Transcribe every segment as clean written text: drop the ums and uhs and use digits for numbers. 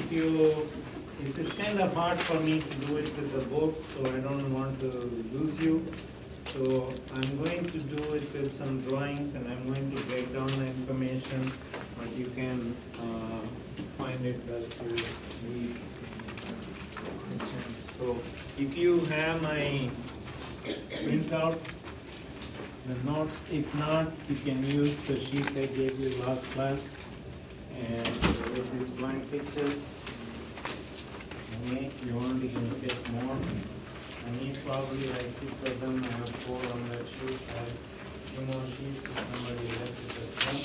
if you, it's kind of hard for me to do it with the book, so I don't want to lose you. So I'm going to do it with some drawings, and I'm going to break down the information, but you can find it as you read. So if you have my printout, the notes, if not, you can use the sheet I gave you last class, and with these blank pictures. Okay, you want to get more. I need probably like 6 of them. I have 4 on that sheet. As 2 more sheets, if somebody left it at home,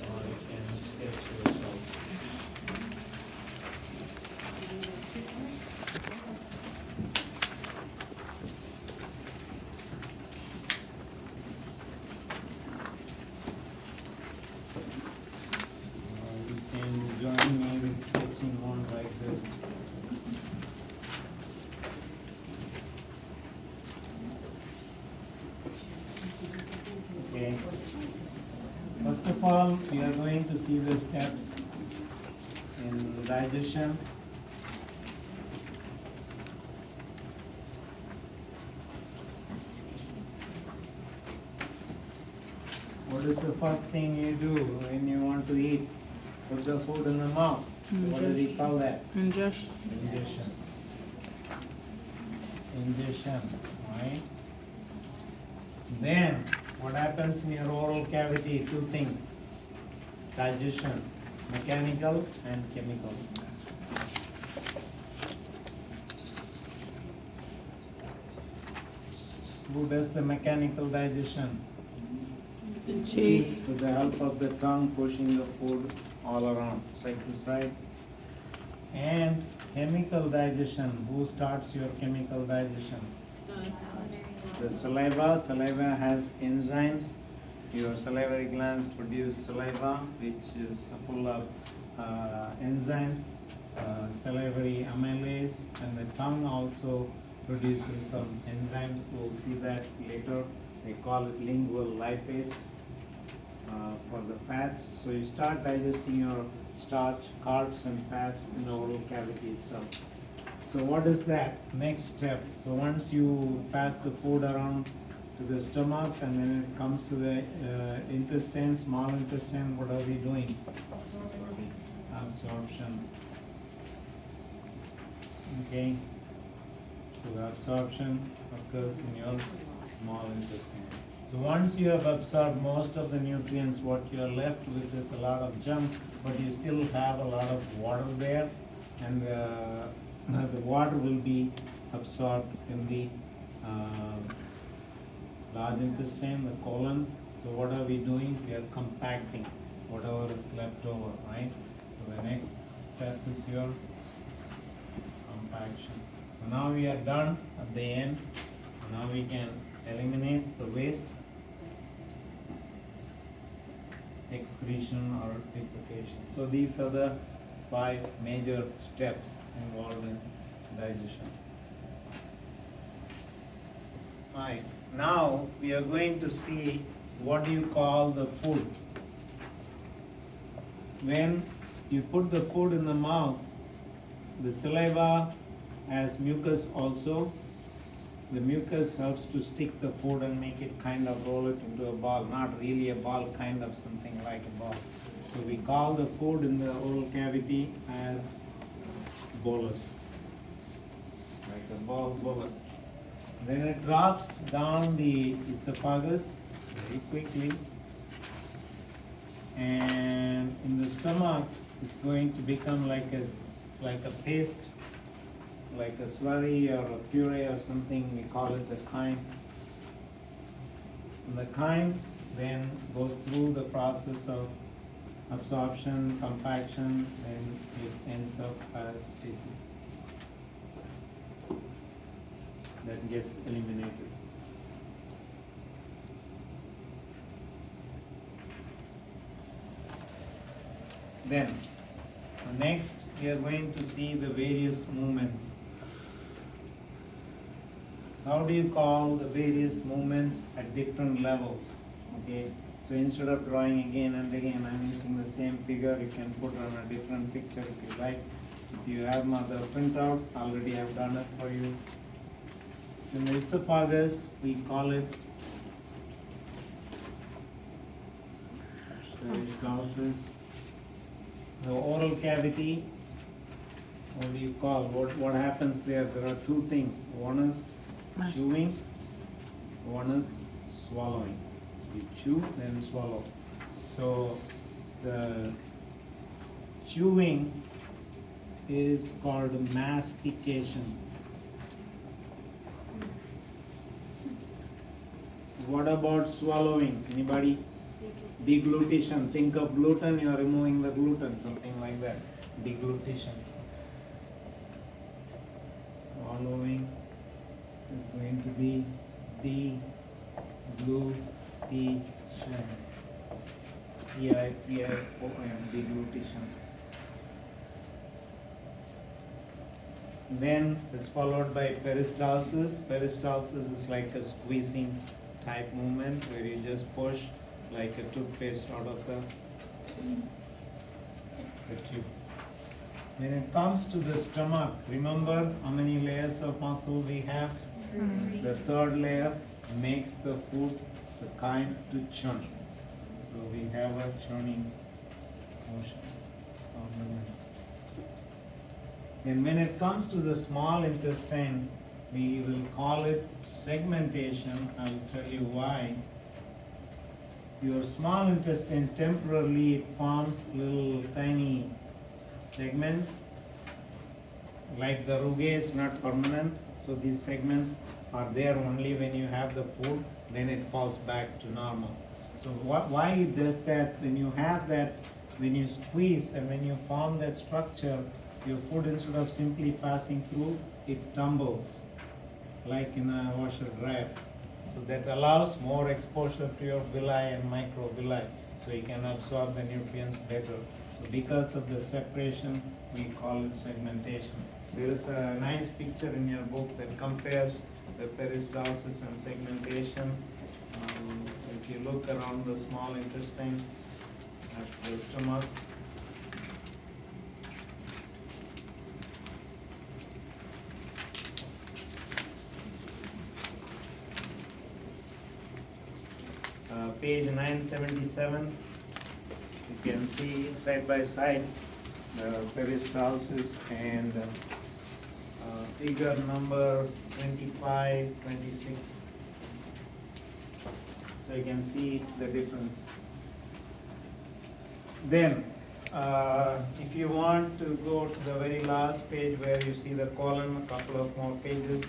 or you can sketch yourself. You can join me with sketching one like this. Okay. First of all, we are going to see the steps in digestion. What is the first thing you do when you want to eat? Put the food in the mouth. What do we call that? Ingestion. Ingestion. Ingestion, right? Then, what happens in your oral cavity? 2 things. Digestion, mechanical and chemical. Who does the mechanical digestion? The teeth. With the help of the tongue pushing the food all around, side to side. And chemical digestion. Who starts your chemical digestion? The saliva. Saliva has enzymes. Your salivary glands produce saliva, which is full of enzymes, salivary amylase, and the tongue also produces some enzymes. We'll see that later. They call it lingual lipase for the fats. So you start digesting your starch, carbs, and fats in the oral cavity itself. So what is that next step? So once you pass the food around to the stomach, and when it comes to the intestine, small intestine, what are we doing? Absorption. Okay. So the absorption occurs in your small intestine. So once you have absorbed most of the nutrients, what you are left with is a lot of junk, but you still have a lot of water there, and the water will be absorbed in the large intestine, the colon. So what are we doing? We are compacting whatever is left over, right? So the next step is your compaction. So now we are done at the end. Now we can eliminate the waste, excretion or defecation. So these are the 5 major steps involved in digestion. Right. Now we are going to see what do you call the food. When you put the food in the mouth, the saliva has mucus also. The mucus helps to stick the food and make it kind of roll it into a ball. Not really a ball, kind of something like a ball. So we call the food in the oral cavity as bolus. Like a ball bolus. Then it drops down the esophagus very quickly. And in the stomach, it's going to become like a paste, like a slurry or a puree or something. We call it the chyme. And the chyme then goes through the process of absorption, compaction, and it ends up as feces. That gets eliminated. Then, next we are going to see the various movements. So how do you call the various movements at different levels? Okay, so instead of drawing again and again, I'm using the same figure. You can put on a different picture if you like. If you have the printout, already I've done it for you. In the esophagus, we call it peristalsis. The oral cavity, what do you call? What happens there? There are two things. One is chewing, one is swallowing. You chew, then swallow. So the chewing is called mastication. What about swallowing? Anybody? Deglutition. Think of gluten, you are removing the gluten, something like that. Deglutition. Swallowing is going to be deglutition. Deglutition. Deglutition. Then it's followed by peristalsis. Peristalsis is like a squeezing type movement where you just push like a toothpaste out of the tube. When it comes to the stomach, remember how many layers of muscle we have? The third layer makes the food the kind to churn. So we have a churning motion. And when it comes to the small intestine, we will call it segmentation. I'll tell you why. Your small intestine temporarily forms little tiny segments. Like the rugae is not permanent, so these segments are there only when you have the food, then it falls back to normal. So why it does that? When you have that, when you squeeze and when you form that structure, your food, instead of simply passing through, it tumbles like in a washer dryer. So that allows more exposure to your villi and microvilli, so you can absorb the nutrients better. So because of the separation, we call it segmentation. There is a nice picture in your book that compares the peristalsis and segmentation. If you look around the small intestine at the stomach, page 977, you can see side by side peristalsis and figure number 25, 26. So you can see the difference. Then, if you want to go to the very last page where you see the colon, a couple of more pages.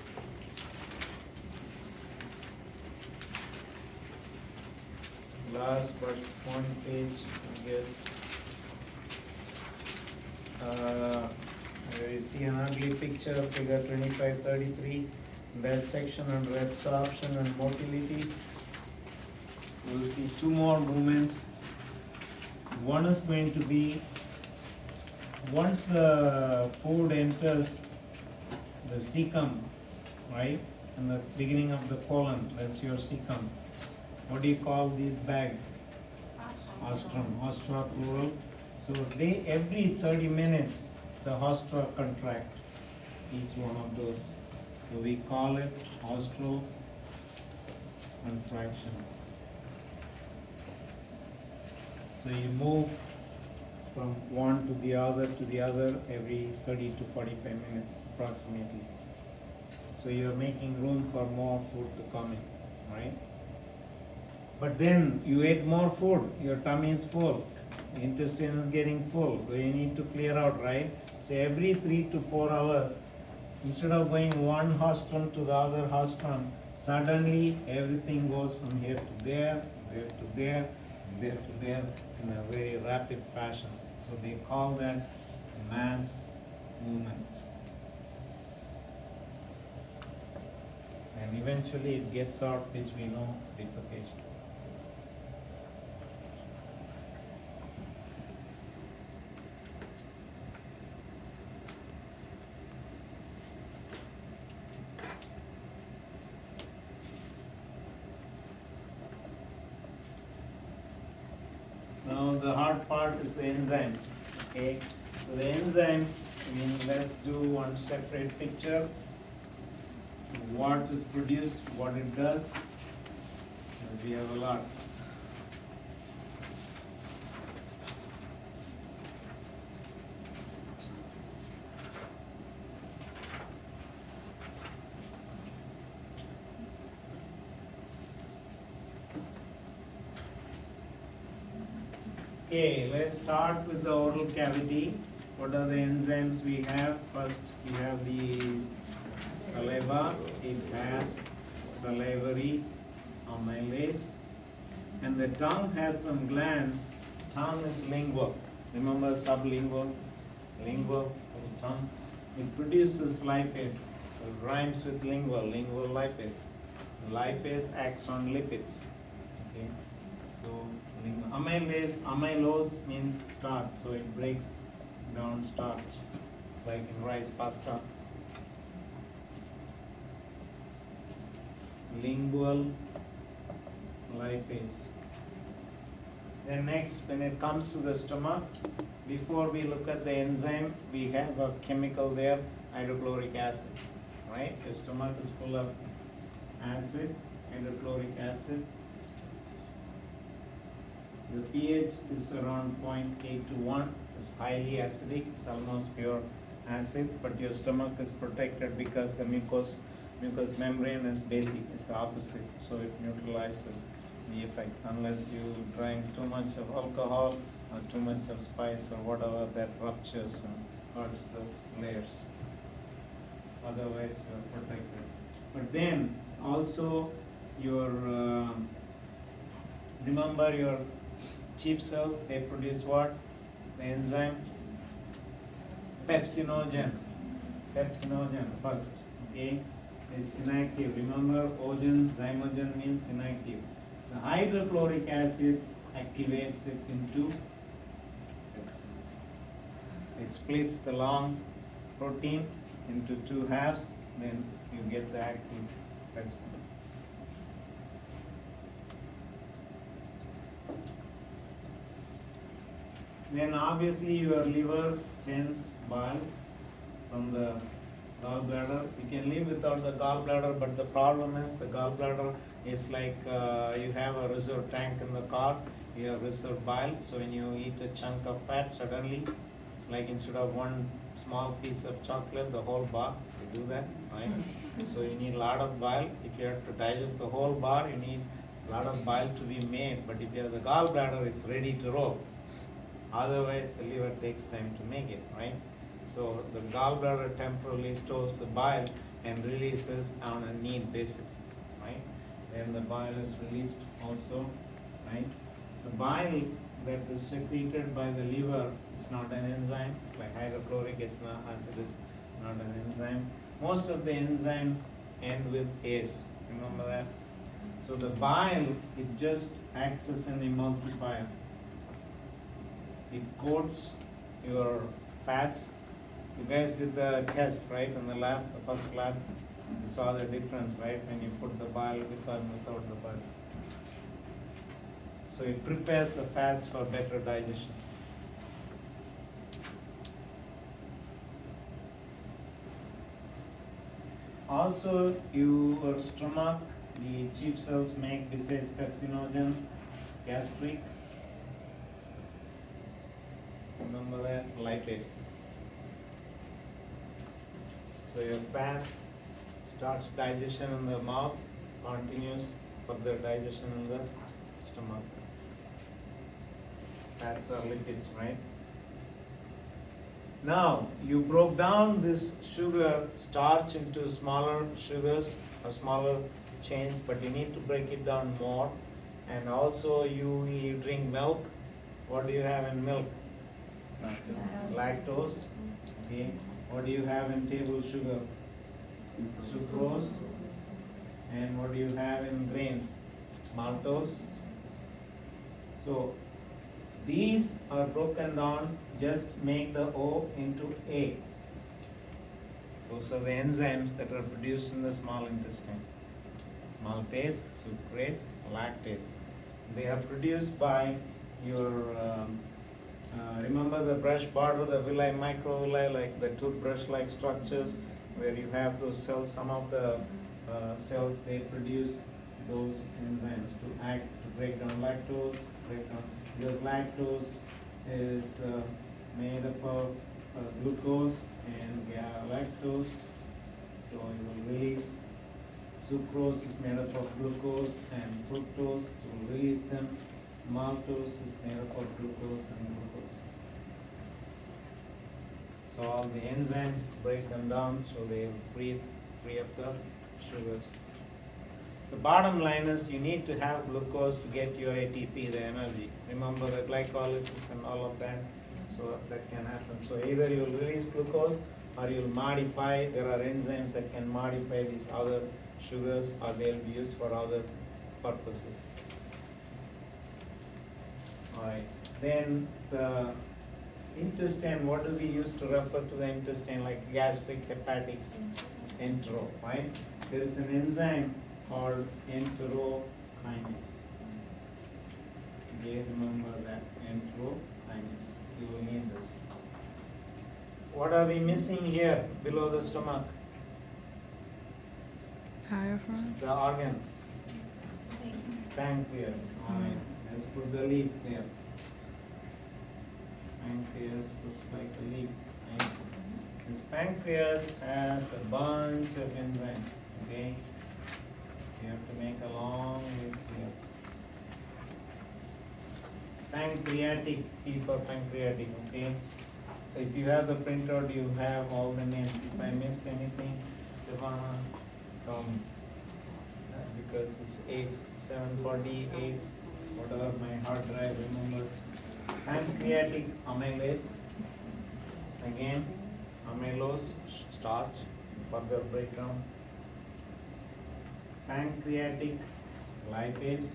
Last but one page, I guess. You see an ugly picture, figure 2533, that section under absorption and motility. You will see two more movements. One is going to be, once the food enters the cecum, right, in the beginning of the colon, that's your cecum. What do you call these bags? Ostrum, ostra plural. So they, every 30 minutes, the ostra contract, each one of those. So we call it ostral contraction. So you move from one to the other every 30 to 45 minutes approximately. So you're making room for more food to come in, right? But then you ate more food, your tummy is full, the intestine is getting full, so you need to clear out, right? So every 3 to 4 hours, instead of going one rostrum to the other rostrum, suddenly everything goes from here to there, there to there, there to there in a very rapid fashion. So they call that mass movement. And eventually it gets out, which we know defecation. Now the hard part is the enzymes. Okay, so the enzymes, let's do one separate picture. What is produced, what it does. We have a lot. Okay, let's start with the oral cavity. What are the enzymes we have? First, we have the saliva. It has salivary amylase. And the tongue has some glands. Tongue is lingual. Remember sublingual? Lingual, tongue. It produces lipase. It rhymes with lingual, lingual lipase. Lipase acts on lipids. Okay. So amylose means starch, so it breaks down starch, like in rice pasta. Lingual lipase. Then next, when it comes to the stomach, before we look at the enzyme, we have a chemical there, hydrochloric acid, right? Your stomach is full of acid, hydrochloric acid. The pH is around 0.8 to 1. It's highly acidic. It's almost pure acid, but your stomach is protected because the mucous membrane is basic. It's the opposite, so it neutralizes the effect. Unless you drink too much of alcohol or too much of spice or whatever, that ruptures and hurts those layers. Otherwise, you are protected. But then also your remember your chief cells, they produce what? The enzyme pepsinogen. Pepsinogen first, okay? It's inactive. Remember, ogen, zymogen means inactive. The hydrochloric acid activates it into pepsin. It splits the long protein into two halves, then you get the active pepsin. Then obviously your liver sends bile from the gallbladder. You can live without the gallbladder, but the problem is the gallbladder is like you have a reserve tank in the car, you have reserve bile. So when you eat a chunk of fat suddenly, like instead of one small piece of chocolate, the whole bar, you do that, right? So you need a lot of bile. If you have to digest the whole bar, you need a lot of bile to be made. But if you have the gallbladder, it's ready to roll. Otherwise, the liver takes time to make it, right? So the gallbladder temporarily stores the bile and releases on a need basis, right? Then the bile is released also, right? The bile that is secreted by the liver is not an enzyme, like hydrochloric acid is not an enzyme. Most of the enzymes end with ase, remember that? So the bile, it just acts as an emulsifier. It coats your fats. You guys did the test, right, in the lab, the first lab. You saw the difference, right, when you put the bile with or without the bile. So it prepares the fats for better digestion. Also, your stomach, the chief cells make, besides pepsinogen, gastric. Remember that? Lipase. So your fat starts digestion in the mouth, continues further digestion in the stomach. Fats are lipids, right? Now, you broke down this sugar, starch into smaller sugars or smaller chains, but you need to break it down more. And also you drink milk. What do you have in milk? Lactose. Okay. What do you have in table sugar? Sucrose. And what do you have in grains? Maltose. So these are broken down, just make the O into A. Those are the enzymes that are produced in the small intestine. Maltase, sucrase, lactase. They are produced by your Remember the brush border, the villi, microvilli, like the toothbrush-like structures, where you have those cells. Some of the cells, they produce those enzymes to act, to break down lactose, break down. Your lactose is made up of glucose and galactose, so you will release. Sucrose is made up of glucose and fructose, so you will release them. Maltose is made up of glucose and glucose. So all the enzymes break them down, so they free up the sugars. The bottom line is you need to have glucose to get your ATP, the energy. Remember the glycolysis and all of that, so that can happen. So either you will release glucose or you will modify. There are enzymes that can modify these other sugars, or they'll be used for other purposes. Alright, then the intestine, what do we use to refer to the intestine, like gastric, hepatic, entero, right? There is an enzyme called enterokinase. Okay, remember that, enterokinase. You will need this. What are we missing here below the stomach? Diaphragm. The organ. Pancreas. Alright, let's put the leaf there. Pancreas looks like a leaf. Right? This pancreas has a bunch of enzymes. Okay, you have to make a long list here. Pancreatic, P for pancreatic. Okay, so if you have the printout, you have all the names. If I miss anything, Savannah, tell me. That's because it's 748, whatever my hard drive remembers. Pancreatic amylase, again amylose, starch, further breakdown. Pancreatic lipase,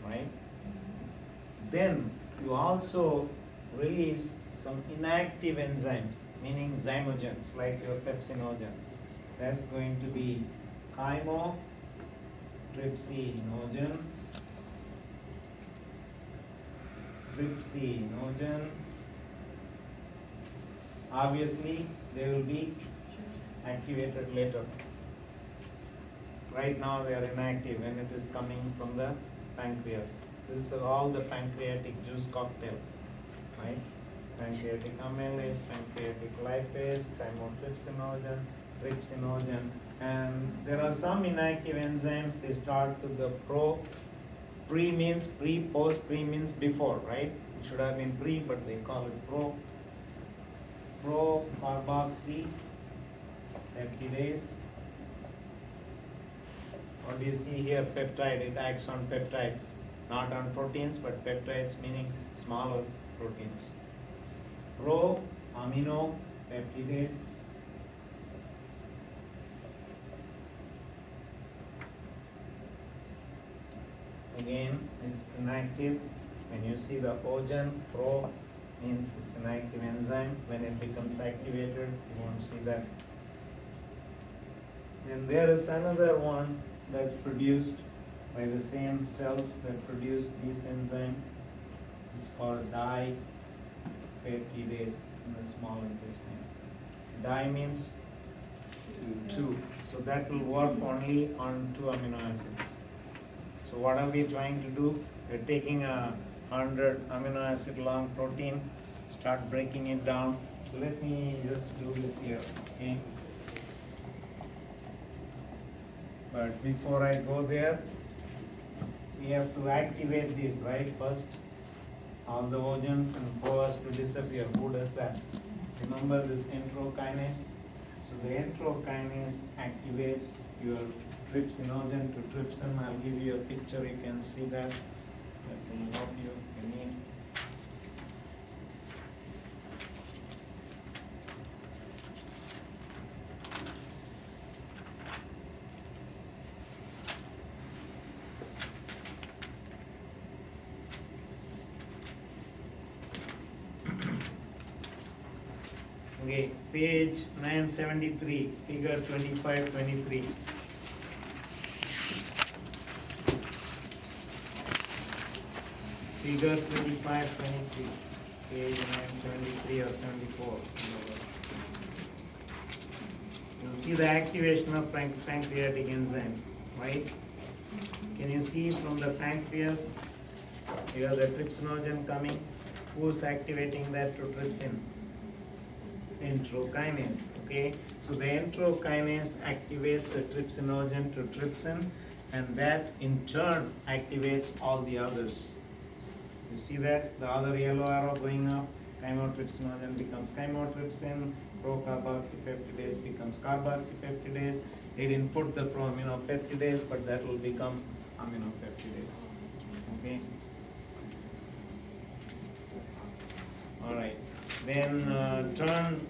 right? Then you also release some inactive enzymes, meaning zymogens, like your pepsinogen. That's going to be chymotrypsinogen, trypsinogen. Obviously, they will be activated later. Right now, they are inactive when it is coming from the pancreas. This is all the pancreatic juice cocktail, right? Pancreatic amylase, pancreatic lipase, chymotrypsinogen, trypsinogen, and there are some inactive enzymes. They start with the pre means pre, post, pre means before, right? It should have been pre, but they call it pro-carboxy peptidase. What do you see here? Peptide. It acts on peptides, not on proteins, but peptides meaning smaller proteins. Pro-amino peptidase. Again, it's inactive. When you see the ogen, pro means it's an active enzyme. When it becomes activated, you won't see that. And there is another one that's produced by the same cells that produce these enzymes. It's called dipeptidase in the small intestine. Di means two. So that will work only on 2 amino acids. So what are we trying to do? We're taking a 100 amino acid long protein, start breaking it down. So let me just do this here, okay? But before I go there, we have to activate this, right? First, all the ogens and proas to disappear. Who does that? Remember this enterokinase? So the enterokinase activates your trypsinogen to trypsin. I'll give you a picture, you can see that. That will help you if you need. Okay, page 973, figure 2523. figure 25, 23, page 973 or 74. You'll see the activation of pancreatic enzymes, right? Can you see from the pancreas, you have the trypsinogen coming. Who's activating that to trypsin? Enterokinase, okay? So the enterokinase activates the trypsinogen to trypsin, and that in turn activates all the others. You see that? The other yellow arrow going up, chymotrypsinogen becomes chymotrypsin, procarboxypeptidase becomes carboxypeptidase. They didn't put the proaminopeptidase, but that will become aminopeptidase. Okay? Alright. Then turn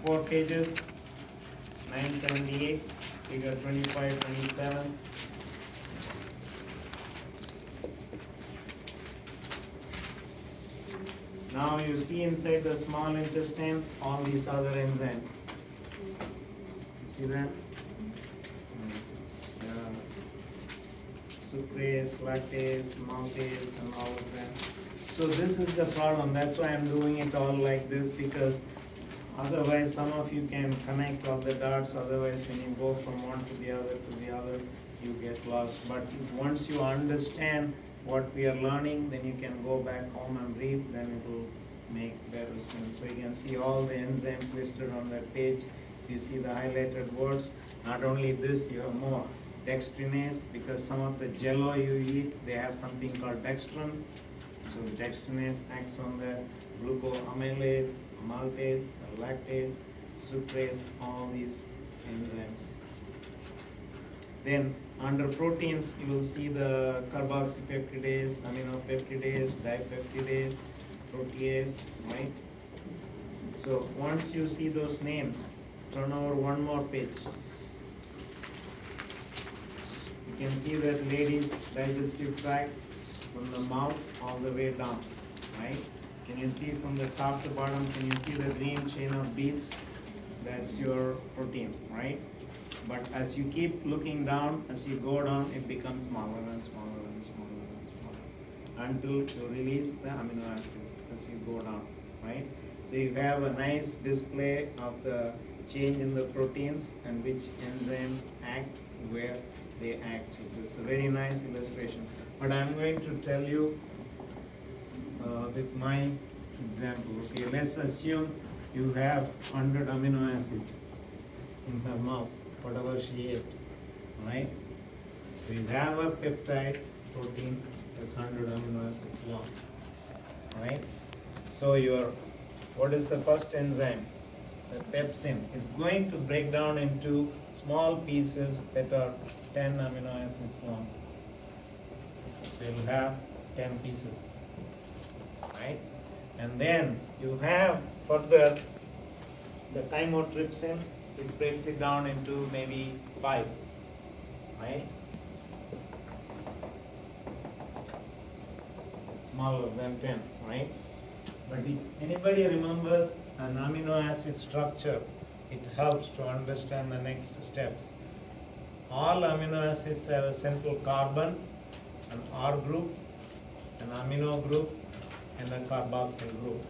4 pages, 978, figure 25, 27. Now you see inside the small intestine all these other enzymes. See that? Sucrase, lactase, maltase, and all of that. So this is the problem. That's why I'm doing it all like this, because otherwise some of you can connect all the dots. Otherwise, when you go from one to the other, you get lost. But once you understand what we are learning, then you can go back home and read, then it will make better sense. So you can see all the enzymes listed on that page. You see the highlighted words. Not only this, you have more. Dextrinase, because some of the jello you eat, they have something called dextrin. So dextrinase acts on that. Glucoamylase, maltase, lactase, sucrase, all these enzymes. Then under proteins, you will see the carboxypeptidase, aminopeptidase, dipeptidase, protease, right? So once you see those names, turn over one more page. You can see that ladies' digestive tract from the mouth all the way down, right? Can you see from the top to bottom? Can you see the green chain of beads? That's your protein, right? But as you keep looking down, as you go down, it becomes smaller and smaller and smaller and smaller until you release the amino acids as you go down, right? So you have a nice display of the change in the proteins and which enzymes act where they act. It's a very nice illustration. But I'm going to tell you with my example. Okay, let's assume you have 100 amino acids in her mouth, whatever she ate, right? So you have a peptide protein that's 100 amino acids long, right? So what is the first enzyme? The pepsin is going to break down into small pieces that are 10 amino acids long. So you'll have 10 pieces, right? And then you have further the chymotrypsin. It breaks it down into maybe 5, right? Smaller than 10, right? But if anybody remembers an amino acid structure, it helps to understand the next steps. All amino acids have a central carbon, an R group, an amino group, and a carboxyl group.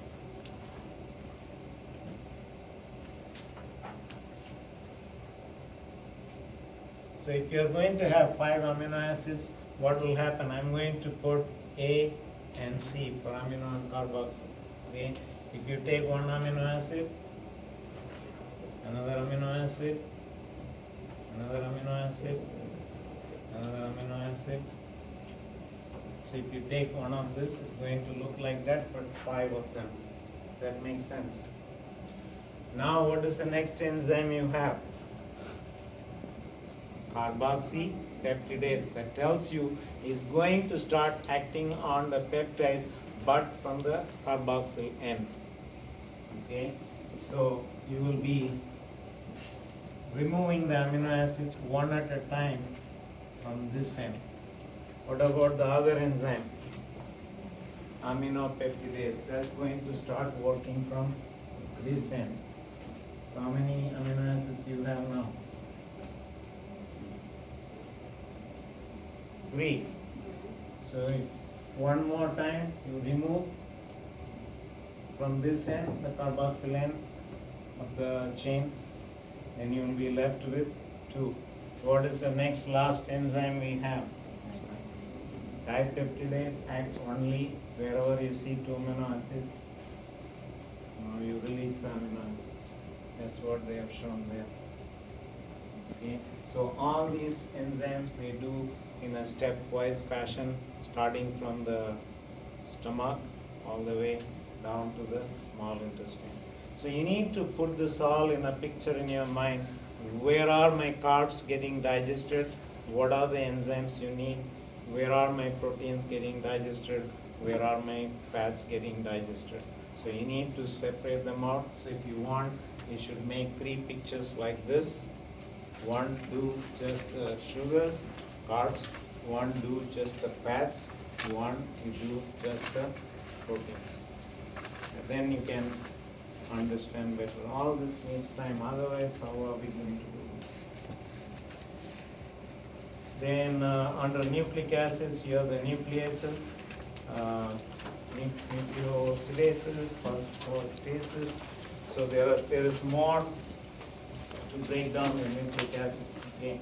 So if you are going to have 5 amino acids, what will happen? I'm going to put A and C for amino and carboxyl. Okay? So if you take one amino acid, another amino acid, another amino acid, another amino acid. So if you take one of this, it's going to look like that, but 5 of them. Does that make sense? Now what is the next enzyme you have? Carboxypeptidase. That tells you is going to start acting on the peptides, but from the carboxyl end. Okay? So you will be removing the amino acids one at a time from this end. What about the other enzyme? Aminopeptidase. That's going to start working from this end. So how many amino acids you have now? 3. So one more time, you remove from this end the carboxyl end of the chain, then you will be left with 2. So what is the next last enzyme we have? Dipeptidase acts only wherever you see 2 amino acids. Now you release the amino acids. That's what they have shown there. Okay. So all these enzymes they do in a stepwise fashion, starting from the stomach all the way down to the small intestine. So you need to put this all in a picture in your mind. Where are my carbs getting digested? What are the enzymes you need? Where are my proteins getting digested? Where are my fats getting digested? So you need to separate them out. So if you want, you should make 3 pictures like this. One do just the sugars, carbs. One do just the fats. One you do just the proteins. And then you can understand better. All this needs time. Otherwise, how are we going to do this? Then under nucleic acids, you have the nucleases, nucleosidases, phosphatases. So there is more to break down the nucleic acid. Okay.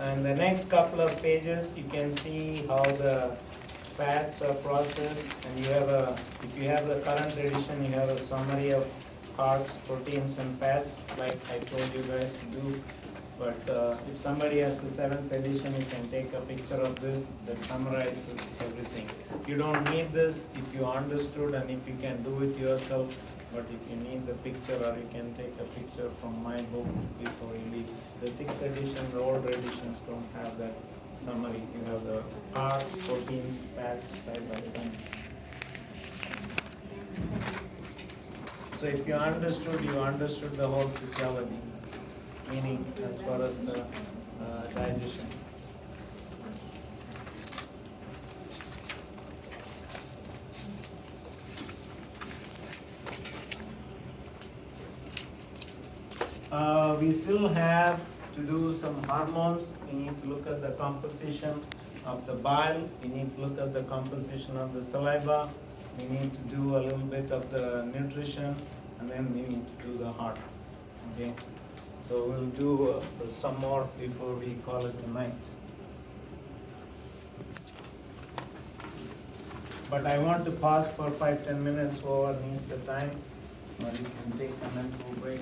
And the next couple of pages, you can see how the fats are processed, and you have if you have the current edition, you have a summary of carbs, proteins, and fats, like I told you guys to do. But if somebody has the 7th edition, you can take a picture of this that summarizes everything. You don't need this if you understood and if you can do it yourself. But if you need the picture, or you can take a picture from my book before you leave. The 6th edition, the older editions don't have that summary. You have the carbs, proteins, fats side by side. So if you understood the whole physiology, meaning as far as the digestion. We still have to do some hormones. We need to look at the composition of the bile. We need to look at the composition of the saliva. We need to do a little bit of the nutrition, and then we need to do the heart. Okay. So we'll do some more before we call it a night. But I want to pause for 5-10 minutes. Whoever needs the time, or you can take a mental break.